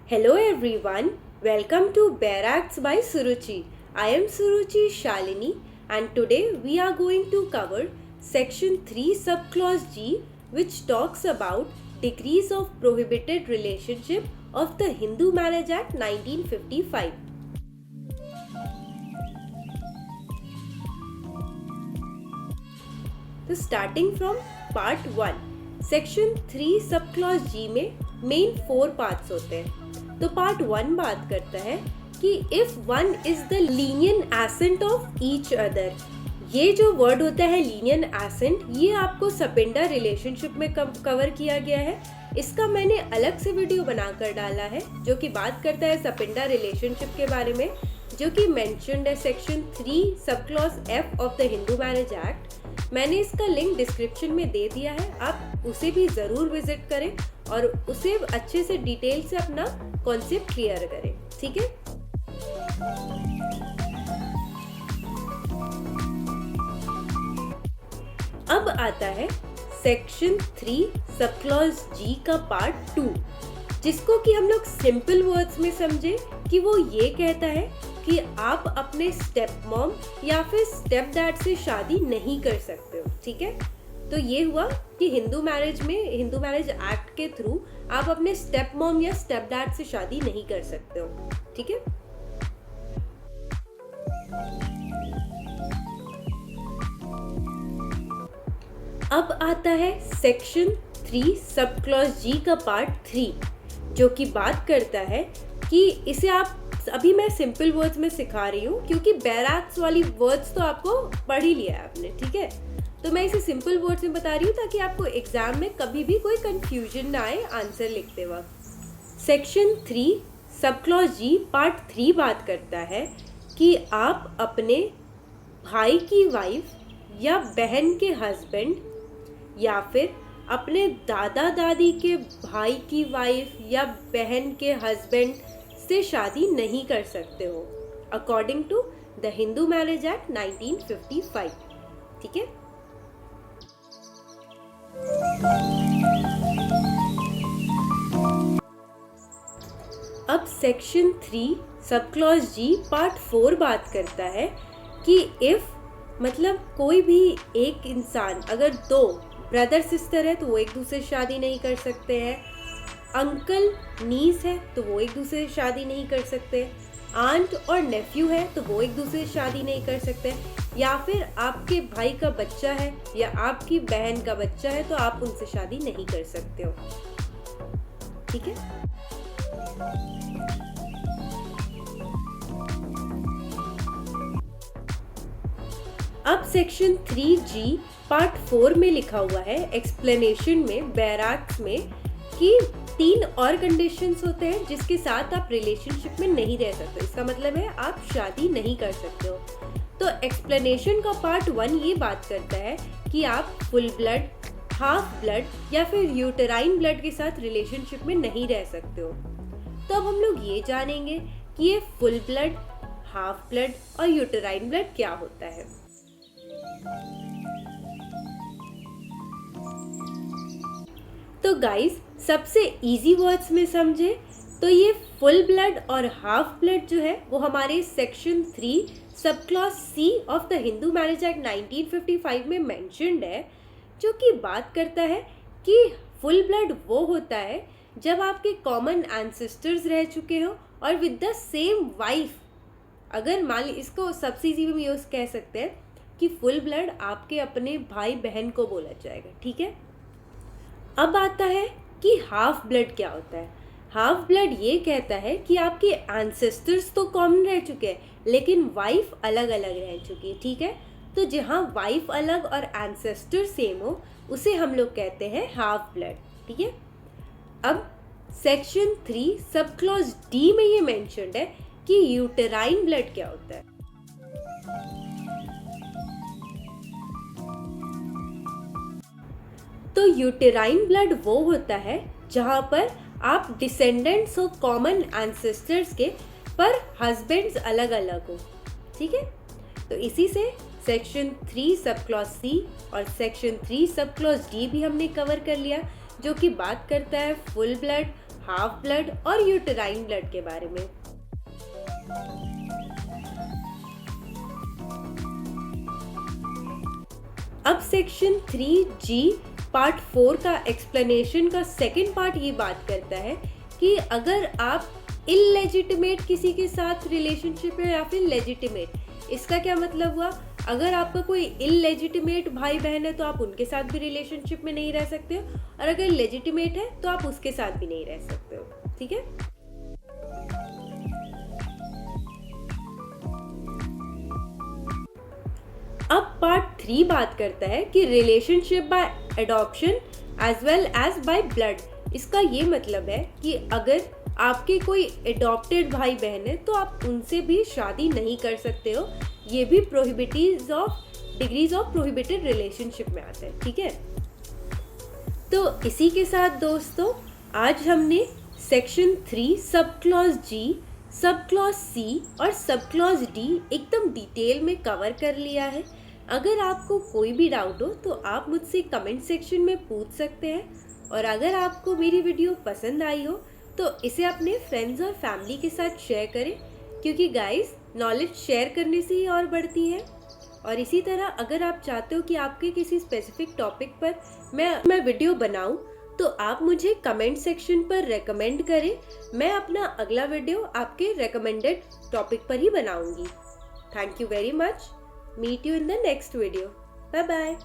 Hello everyone, welcome to Bare Acts by Suruchi. I am Suruchi Shalini and today we are going to cover section 3 subclause G, which talks about degrees of prohibited relationship of the Hindu Marriage Act 1955. तो starting from part 1, section 3 sub clause जी में main 4 parts होते हैं। तो part 1 बात करता है कि if one is the Linnean ascent of each other. ये जो वर्ड होता है लीनियन एसेंट, ये आपको सपिंडा रिलेशनशिप में कवर किया गया है। इसका मैंने अलग से वीडियो बनाकर डाला है जो कि बात करता है सपिंडा रिलेशनशिप के बारे में, जो कि मेंशन्ड है section 3 sub clause F of the Hindu Marriage act. मैंने इसका लिंक डिस्क्रिप्शन में दे दिया है, आप उसे भी ज़रूर विजिट करें और उसे अच्छे से डिटेल से अपना कॉन्सेप्ट क्लियर करें, ठीक है। अब आता है सेक्शन 3 सब क्लॉज जी का पार्ट 2, जिसको कि हम लोग सिंपल वर्ड्स में समझे कि वो ये कहता है कि आप अपने स्टेप मॉम या फिर स्टेप डैड से शादी नहीं कर सकते हो, ठीक है। तो ये हुआ कि हिंदू मैरिज एक्ट के थ्रू आप अपने स्टेप मॉम या स्टेप डैड से शादी नहीं कर सकते हो, ठीक है। अब आता है सेक्शन 3 सब क्लॉज जी का पार्ट 3, जो कि बात करता है कि इसे आप, अभी मैं सिंपल वर्ड्स में सिखा रही हूँ क्योंकि बेयर एक्ट्स वाली वर्ड्स तो आपको पढ़ ही लिया है आपने, ठीक है। तो मैं इसे सिंपल वर्ड्स में बता रही हूँ ताकि आपको एग्जाम में कभी भी कोई कंफ्यूजन ना आए आंसर लिखते वक्त। सेक्शन 3 सब क्लॉज जी पार्ट 3 बात करता है कि आप अपने भाई की वाइफ या बहन के हस्बैंड या फिर अपने दादा दादी के भाई की वाइफ या बहन के हस्बैंड से शादी नहीं कर सकते हो according to the Hindu Marriage Act 1955, ठीक है। अब सेक्शन 3 सब क्लॉज जी पार्ट 4 बात करता है कि इफ मतलब कोई भी एक इंसान, अगर 2 ब्रदर सिस्टर है तो वो एक दूसरे से शादी नहीं कर सकते हैं, अंकल नीस है तो वो एक दूसरे से शादी नहीं कर सकते, आंट और नेफ्यू है तो वो एक दूसरे से शादी नहीं कर सकते, या फिर आपके भाई का बच्चा है या आपकी बहन का बच्चा है तो आप उनसे शादी नहीं कर सकते हो, ठीक है। अब सेक्शन 3G पार्ट 4 में लिखा हुआ है एक्सप्लेनेशन में बेयर एक्ट्स में कि 3 और कंडीशंस होते हैं जिसके साथ आप रिलेशनशिप में नहीं रह सकते। इसका मतलब है आप शादी नहीं कर सकते हो। तो एक्सप्लेनेशन का पार्ट 1 ये बात करता है कि आप फुल ब्लड, हाफ ब्लड या फिर यूटेराइन ब्लड के साथ रिलेशनशिप में नहीं रह सकते हो। तो अब हम लोग ये जानेंगे कि ये फुल ब्लड, हाफ ब्लड और यूटेराइन ब्लड क्या होता है। तो गाइस, सबसे इजी वर्ड्स में समझे तो ये फुल ब्लड और हाफ ब्लड जो है वो हमारे section 3 sub clause C of the Hindu Marriage Act 1955 में मेंशन्ड है, जो कि बात करता है कि फुल ब्लड वो होता है जब आपके कॉमन एंसेस्टर्स रह चुके हो और विद द सेम वाइफ। अगर मान ली, इसको सबसे इजी में यूज कह सकते हैं कि फुल ब्लड आपके अपने भाई बहन को बोला जाएगा, ठीक है। अब आता है कि हाफ ब्लड क्या होता है। हाफ ब्लड ये कहता है कि आपके एंसेस्टर्स तो कॉमन रह चुके हैं लेकिन वाइफ अलग अलग रह चुकी है, ठीक है। तो जहाँ वाइफ अलग और एंसेस्टर सेम हो उसे हम लोग कहते हैं हाफ ब्लड, ठीक है। अब सेक्शन 3 सब क्लॉज डी में ये मेंशन्ड है कि यूटेराइन ब्लड क्या होता है। तो यूटेराइन ब्लड वो होता है जहाँ पर आप डिसेंडेंट्स हो कॉमन एंसेस्टर्स के, पर हस्बैंड्स अलग अलग हो, ठीक है। तो इसी से सेक्शन 3 सब क्लॉज सी और सेक्शन 3 सब क्लॉज डी भी हमने कवर कर लिया, जो कि बात करता है फुल ब्लड, हाफ ब्लड और यूटेराइन ब्लड के बारे में। अब सेक्शन 3G पार्ट 4 का एक्सप्लेनेशन का सेकंड पार्ट ये बात करता है कि अगर आप इलेजिटिमेट किसी के साथ रिलेशनशिप है या फिर लेजिटिमेट, इसका क्या मतलब हुआ? अगर आपका कोई इलेजिटिमेट भाई बहन है तो आप उनके साथ भी रिलेशनशिप में नहीं रह सकते हो, और अगर लेजिटिमेट है तो आप उसके साथ भी नहीं रह सकते हो। ठीक है। अब पार्ट 3 बात करता है कि relationship by adoption as well as by blood. इसका ये मतलब है कि अगर आपके कोई एडॉप्टेड भाई बहन है तो आप उनसे भी शादी नहीं कर सकते हो। ये भी डिग्रीज ऑफ प्रोहिबिटेड रिलेशनशिप में आता है। ठीक है। तो इसी के साथ दोस्तों आज हमने section 3 sub clause G, sub clause C और सब क्लॉज D एकदम डिटेल में कवर कर लिया है। अगर आपको कोई भी डाउट हो तो आप मुझसे कमेंट सेक्शन में पूछ सकते हैं, और अगर आपको मेरी वीडियो पसंद आई हो तो इसे अपने फ्रेंड्स और फैमिली के साथ शेयर करें, क्योंकि गाइस नॉलेज शेयर करने से ही और बढ़ती है। और इसी तरह अगर आप चाहते हो कि आपके किसी स्पेसिफिक टॉपिक पर मैं वीडियो बनाऊं तो आप मुझे कमेंट सेक्शन पर रेकमेंड करें। मैं अपना अगला वीडियो आपके रेकमेंडेड टॉपिक पर ही बनाऊंगी। Thank you very much. Meet you in the next video. Bye bye.